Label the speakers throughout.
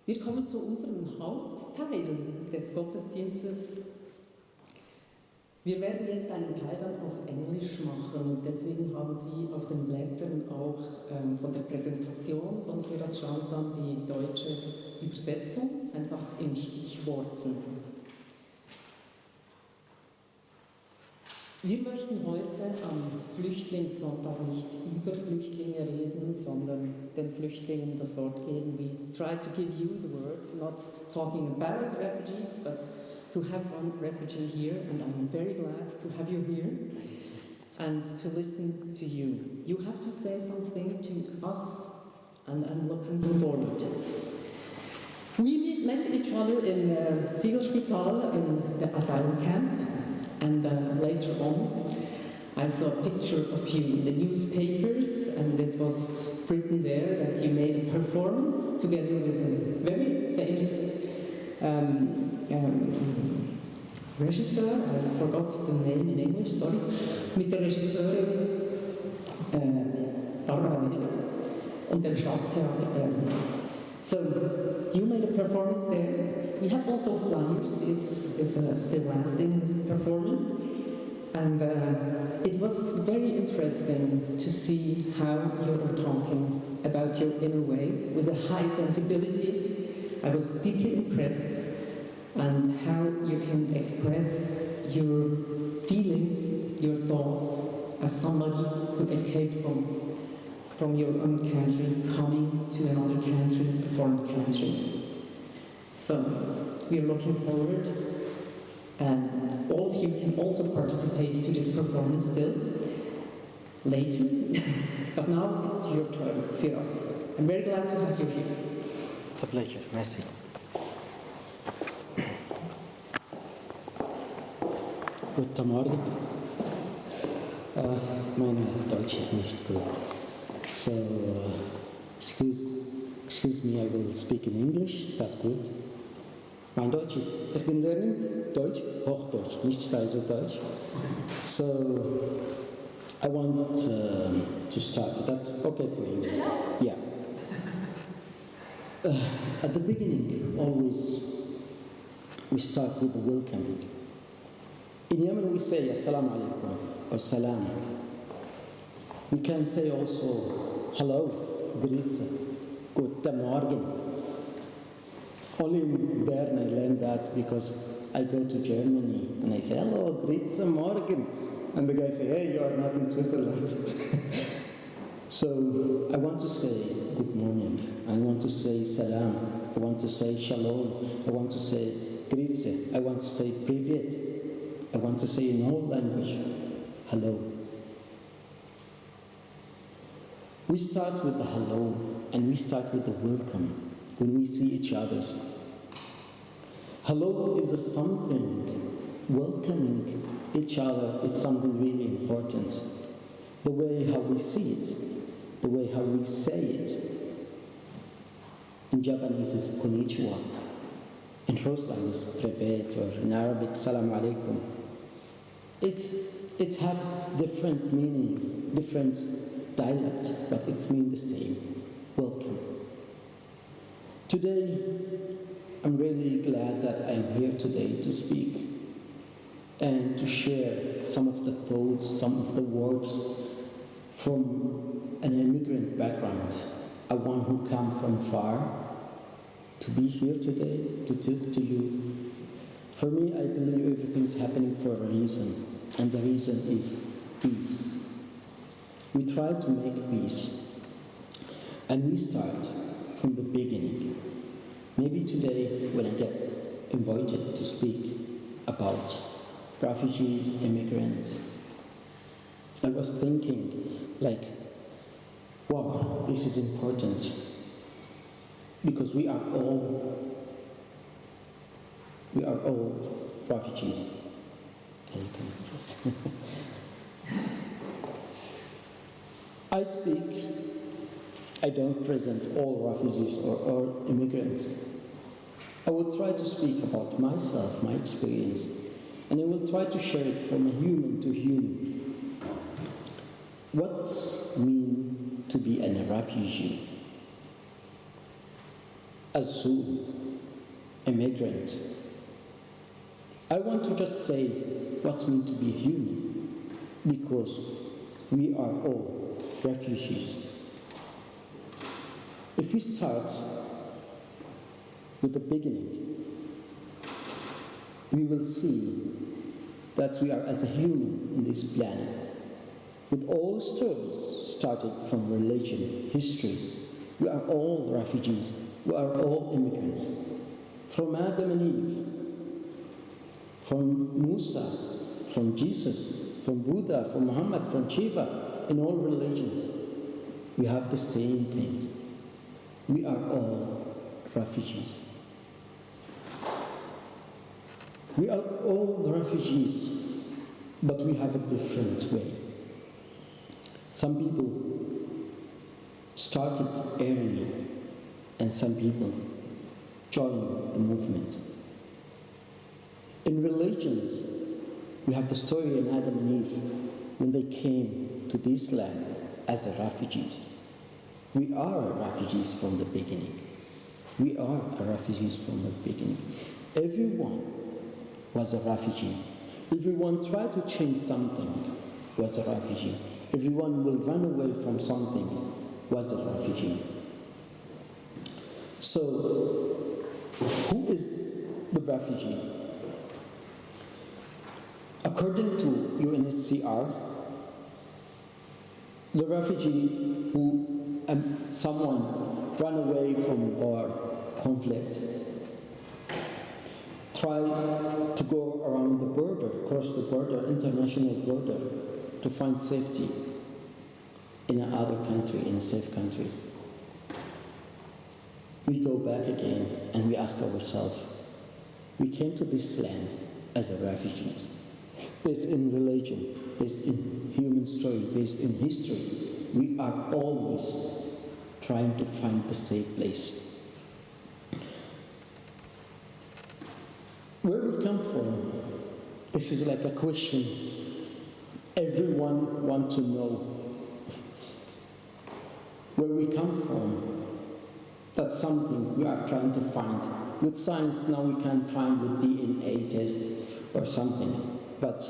Speaker 1: Wir kommen zu unserem Hauptteil des Gottesdienstes. Wir werden jetzt einen Teil dann auf Englisch machen und deswegen haben Sie auf den Blättern auch von der Präsentation von Fira's Schmsán die deutsche Übersetzung, einfach in Stichworten. Wir möchten heute am Flüchtlingssonntag nicht über Flüchtlinge reden, sondern den Flüchtlingen das Wort geben. We try to give you the word, not talking about refugees, but to have one refugee here, and I'm very glad to have you here and to listen to you. You have to say something to us, and I'm looking forward. We met each other in Ziegelspital in the asylum camp. And later on, I saw a picture of you in the newspapers, and it was written there that you made a performance together with a very famous regisseur. I forgot the name in English, sorry. Mit der Regisseurin Barbara und dem Staatstheater. So, you made a performance there. We have also flyers. This is still lasting, this performance. And it was very interesting to see how you were talking about your inner way with a high sensibility. I was deeply impressed, and how you can express your feelings, your thoughts, as somebody who escaped from your own country, coming to another country, a foreign country. So, we are looking forward, and all of you can also participate to this performance still, later, but now it's your turn, Firas. I'm very glad to have you here.
Speaker 2: It's a pleasure, merci. Guten Morgen. Mein Deutsch ist nicht gut. So, excuse me, I will speak in English, that's good. Mein Deutsch ist, ich bin learning Deutsch, Hochdeutsch, nicht Schweizerdeutsch. So, I want to start, that's okay for you, yeah. At the beginning, always, we start with the welcome. In Yemen we say Assalamu alaikum or Salam. We can say also hello, Grüße, Guten Morgen. Only in Bern I learned that because I go to Germany and I say hello, Grüße Morgen. And the guy say, hey, you are not in Switzerland. So I want to say good morning. I want to say Salam. I want to say Shalom. I want to say Grüße. I want to say Privet. I want to say in all language, hello. We start with the hello, and we start with the welcome when we see each other. Hello is a something, welcoming each other is something really important. The way how we see it, the way how we say it. In Japanese it's konnichiwa. In Ruslan it's privet, or in Arabic salam alaikum. It's have different meaning, different dialect, but it's mean the same. Welcome. Today, I'm really glad that I'm here today to speak and to share some of the thoughts, some of the words from an immigrant background, a one who come from far, to be here today, to talk to you. For me, I believe everything's happening for a reason, and the reason is peace. We try to make peace, and we start from the beginning. Maybe today, when I get invited to speak about refugees, immigrants, I was thinking, like, wow, this is important, because we are all refugees. I don't present all refugees or all immigrants. I will try to speak about myself, my experience, and I will try to share it from a human to human. What means to be a refugee? Azul, immigrant. I want to just say what's meant to be human, because we are all refugees. If we start with the beginning, we will see that we are as a human in this planet, with all stories started from religion, history. We are all refugees. We are all immigrants. From Adam and Eve, from Musa, from Jesus, from Buddha, from Muhammad, from Shiva, in all religions, we have the same things. We are all refugees. We are all refugees, but we have a different way. Some people started early, and some people joined the movement. In religions, we have the story in Adam and Eve when they came to this land as the refugees. We are refugees from the beginning. We are refugees from the beginning. Everyone was a refugee. Everyone tried to change something was a refugee. Everyone will run away from something was a refugee. So, who is the refugee? According to UNHCR, the refugee who someone ran away from war, conflict, try to go around the border, cross the border, international border, to find safety in another country, in a safe country. We go back again and we ask ourselves, we came to this land as refugees, based in religion, based in human story, based in history. We are always trying to find the safe place. Where we come from, this is like a question everyone wants to know. Where we come from, that's something we are trying to find. With science now we can find with DNA test or something, but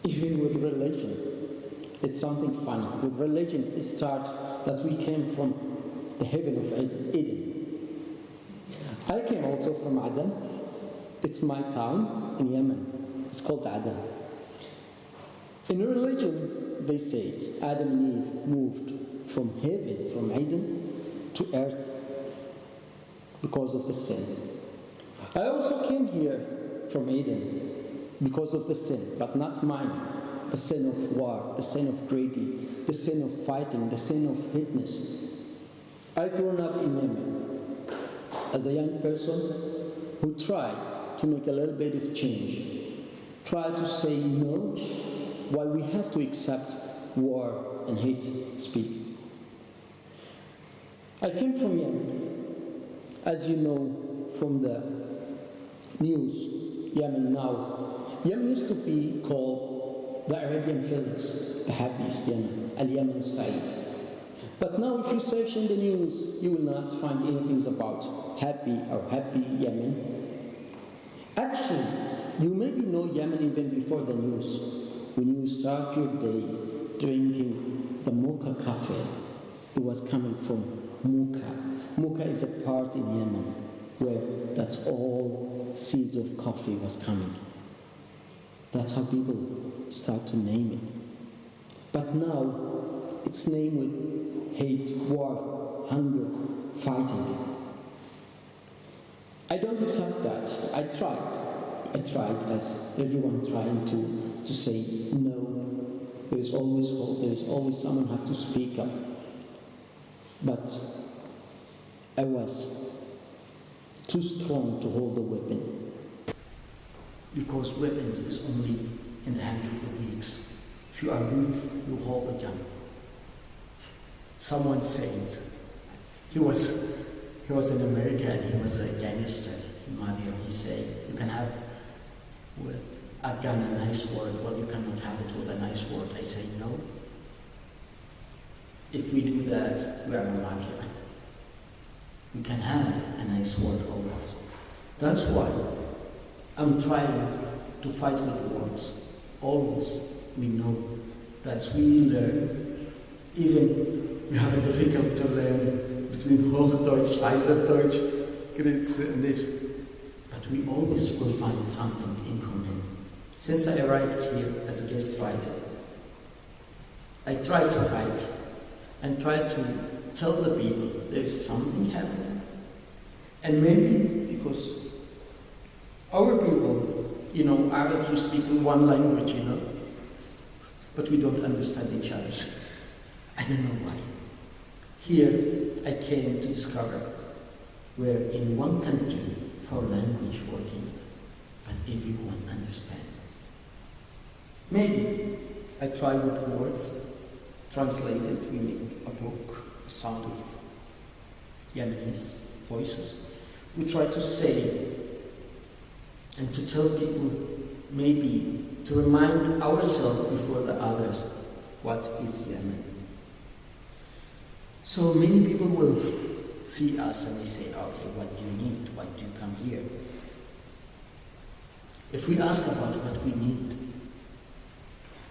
Speaker 2: even with religion, it's something funny. With religion, it starts that we came from the heaven of Eden. I came also from Aden. It's my town in Yemen. It's called Aden. In religion, they say Adam and Eve moved from heaven, from Eden, to earth because of the sin. I also came here from Eden because of the sin, but not mine. The sin of war, the sin of greedy, the sin of fighting, the sin of hateness. I grew up in Yemen as a young person who tried to make a little bit of change, tried to say no, while we have to accept war and hate speech. I came from Yemen. As you know from the news, Yemen now. Yemen used to be called the Arabian Phoenix, the happiest Yemen, Al-Yemen Side. But now if you search in the news, you will not find anything about happy Yemen. Actually, you maybe know Yemen even before the news. When you start your day drinking the mocha coffee, it was coming from mocha. Mocha is a part in Yemen where that's all seeds of coffee was coming. That's how people start to name it. But now it's named with hate, war, hunger, fighting. I don't accept that. I tried as everyone trying to say no. There is always hope, there is always someone who has to speak up. But I was too strong to hold the weapon. Because weapons is only in the hands of the weak. If you are weak, you hold a gun. Someone says he was in America and he was a gangster. He said, you can have with a gun a nice word, well you cannot have it with a nice word. I say no. If we do that, we are a mafia. we can have a nice world always. That's why I'm trying to fight with words. Always we know that we learn, even we have a difficult to learn between Hochdeutsch, Schweizerdeutsch, Grenze and this. But we always will find something in common. Since I arrived here as a guest writer, I try to write and try to tell the people there's something happening. And maybe because our people, Arabs, we speak one language, but we don't understand each other's. I don't know why. Here I came to discover where in one country for language working, but everyone understand. Maybe I try with words, translated, we make a book, a sound of Yemeni's voices. We try to say and to tell people, maybe to remind ourselves before the others, what is Yemen. So many people will see us and they say, okay, what do you need? Why do you come here? If we ask about what we need,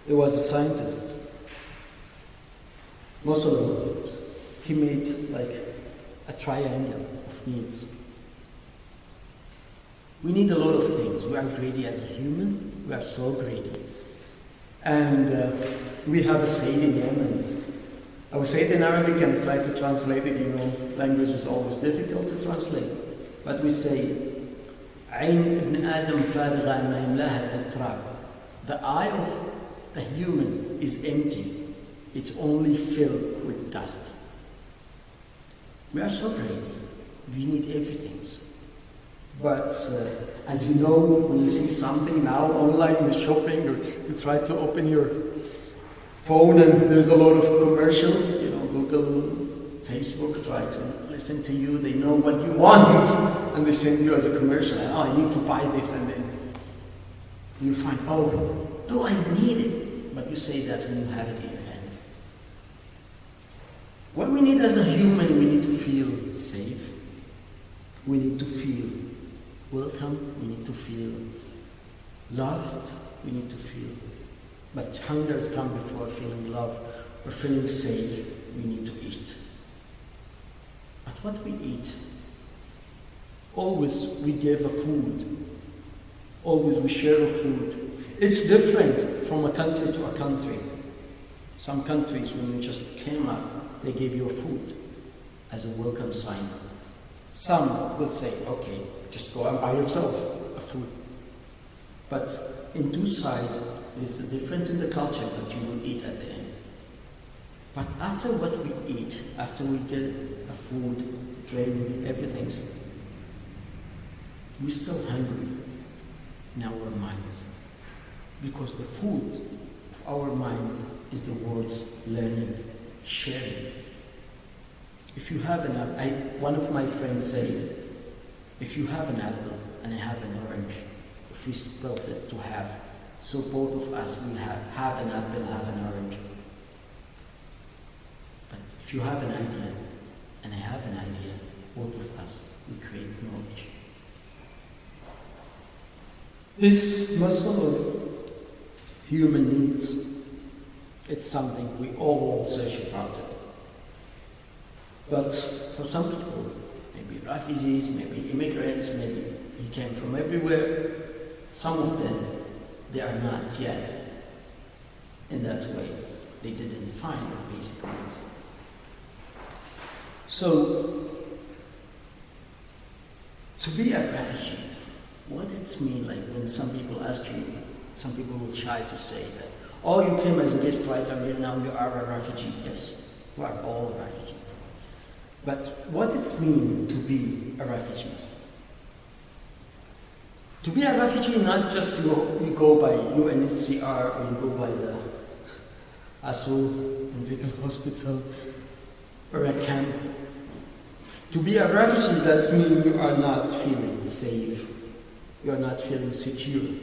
Speaker 2: there was a scientist, Muslim, he made like a triangle of needs. We need a lot of things. We are greedy as a human. We are so greedy. And we have a saying in Yemen. I will say it in Arabic and try to translate it. Language is always difficult to translate. But we say, عين ابن آدم فارغة ما يملاها التراب. The eye of the human is empty. It's only filled with dust. We are so greedy. We need everything. But as you know, when you see something now online, you're shopping, or you try to open your phone and there's a lot of commercial, Google, Facebook, try to listen to you, they know what you want, and they send you as a commercial, I need to buy this, and then you find, do I need it? But you say that when you have it in your hand. What we need as a human, we need to feel safe, we need to feel welcome, we need to feel loved, we need to feel, but hunger has come before feeling love or feeling safe. We need to eat. But what we eat, always we give a food, always we share a food. It's different from a country to a country. Some countries, when you just came up, they give you a food as a welcome sign. Some will say, okay, just go and buy yourself a food. But in two sides, it is different in the culture that you will eat at the end. But after what we eat, after we get a food, drink, everything, we're still hungry in our minds. Because the food of our minds is the words learning, sharing. If you have one of my friends said, if you have an apple and I have an orange, if we split it to half, so both of us will have an apple, have an orange. But if you have an idea and I have an idea, both of us will create knowledge. This muscle of human needs, it's something we all search about it. But for some people, maybe refugees, maybe immigrants, maybe he came from everywhere, some of them, they are not yet in that way. They didn't find the basic needs. So, to be a refugee, what it means, like when some people ask you, some people will try to say that, oh, you came as a guest writer, and now you are a refugee. Yes, we are all refugees. But what it means to be a refugee? To be a refugee, not just you go by UNHCR or you go by the ASU, Physical Hospital, or a camp. To be a refugee, that means you are not feeling safe. You are not feeling secure.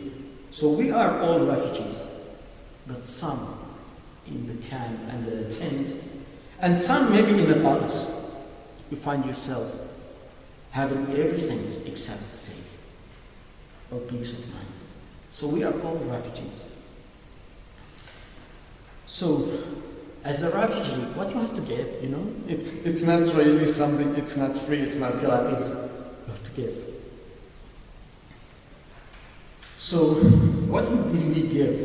Speaker 2: So we are all refugees, but some in the camp and the tent, and some maybe in a palace. You find yourself having everything except safe or peace of mind. So we are all refugees. So, as a refugee, what you have to give, you know? It's not really something, it's not free, it's not gratis. You have to give. So, what did we give?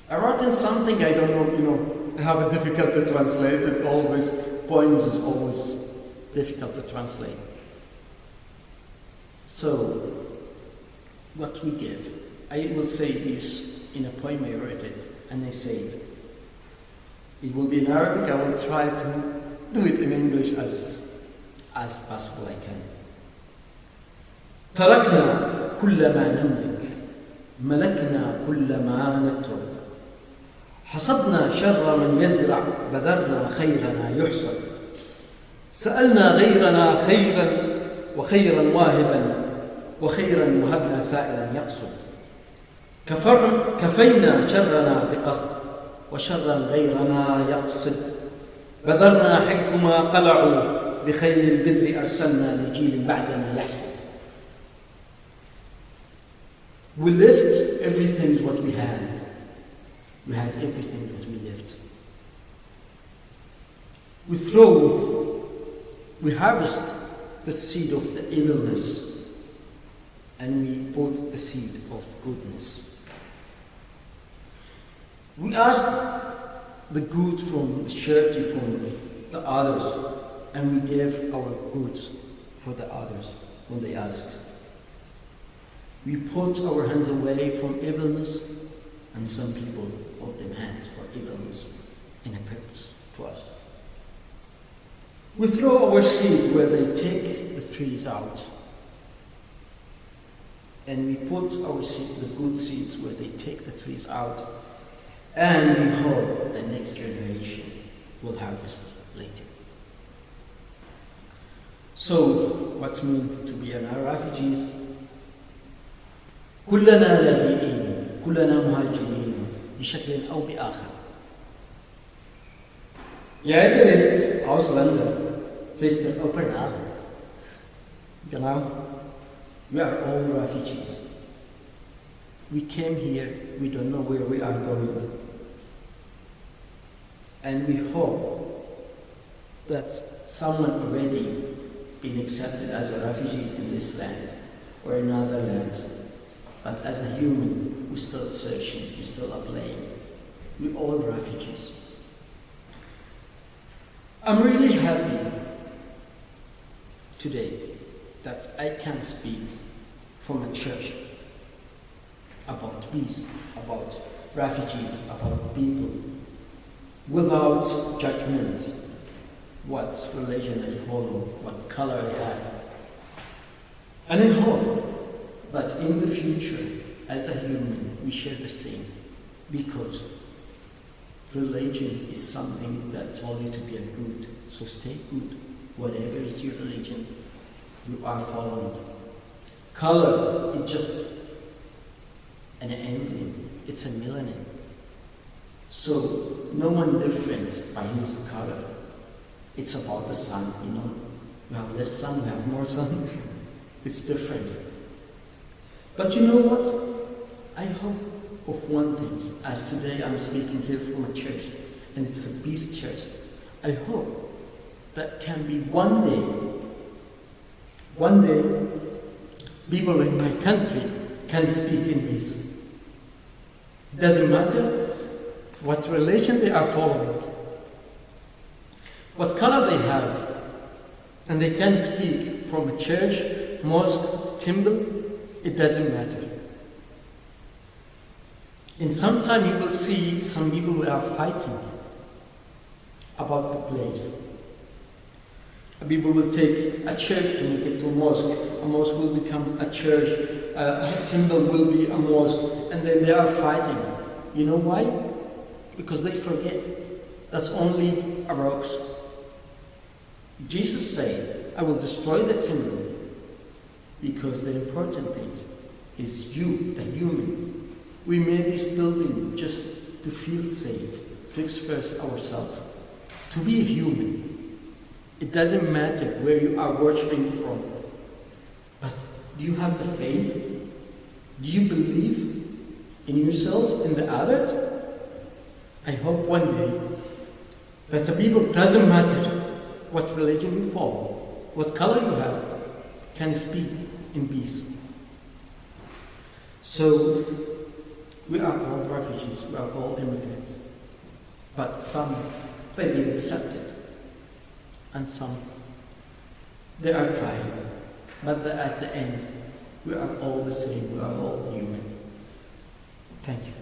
Speaker 2: I wrote in something, I don't know, I have a difficult to translate it always. Poems is always difficult to translate. So, what we give. I will say this in a poem I wrote it, and I say it will be in Arabic. I will try to do it in English as possible I can. تركنا كل ما نملك، ملكنا كل ما نترك، حصدنا شر من يزرع، بذرنا خيرنا يحصد، سألنا غيرنا خيرا وخيرا واهبا، وخيرا وهبنا سائلا يقصد، كفينا شرنا بقصد، وشرا غيرنا يقصد، بذرنا حيثما قلعوا، بخيل البذر أرسلنا لجيل بعدنا يحصد. We left everything what we had. We had everything that we left. We harvest the seed of the evilness, and we put the seed of goodness. We ask the good from the charity from the others, and we give our goods for the others when they ask. We put our hands away from evilness, and some people put their hands for evilness in a purpose to us. We throw our seeds where they take the trees out, and we put our seeds, the good seeds, where they take the trees out, and we hope the next generation will harvest later. So, what's mean to be refugees? كلنا لاجئين، كلنا مهاجرين بشكل أو بآخر. Jij ist Ausländer, Christen oder Penal. Genau. We are all refugees. We came here, we don't know where we are going. And we hope that someone already been accepted as a refugee in this land or in other lands. But as a human, we're still searching, we're still applying. We're all refugees. I'm really happy today that I can speak from a church about peace, about refugees, about people, without judgment, what religion I follow, what color I have. And I hope that in the future, as a human, we share the same, because religion is something that told you to be a good, so stay good. Whatever is your religion, you are following. Color is just an enzyme, it's a melanin. So no one different by his color. It's about the sun, you know. We have less sun, we have more sun. It's different. But you know what? I hope of one thing. As today I'm speaking here from a church, and it's a peace church. I hope that can be one day, people in my country can speak in peace. It doesn't matter what religion they are following, what color they have, and they can speak from a church, mosque, temple. It doesn't matter. And sometimes you will see some people who are fighting about the place. People will take a church to make it to a mosque will become a church, a temple will be a mosque, and then they are fighting. You know why? Because they forget that's only a rocks. Jesus said, I will destroy the temple, because the important thing is you, the human. We made this building just to feel safe, to express ourselves, to be a human. It doesn't matter where you are worshiping from.
Speaker 3: But do you have the faith? Do you believe in yourself and the others? I hope one day that the people, doesn't matter what religion you follow, what color you have, can speak in peace. So, we are all refugees, we are all immigrants. But some, they've been accepted. And some, they are trying. But at the end, we are all the same, we are all human. Thank you.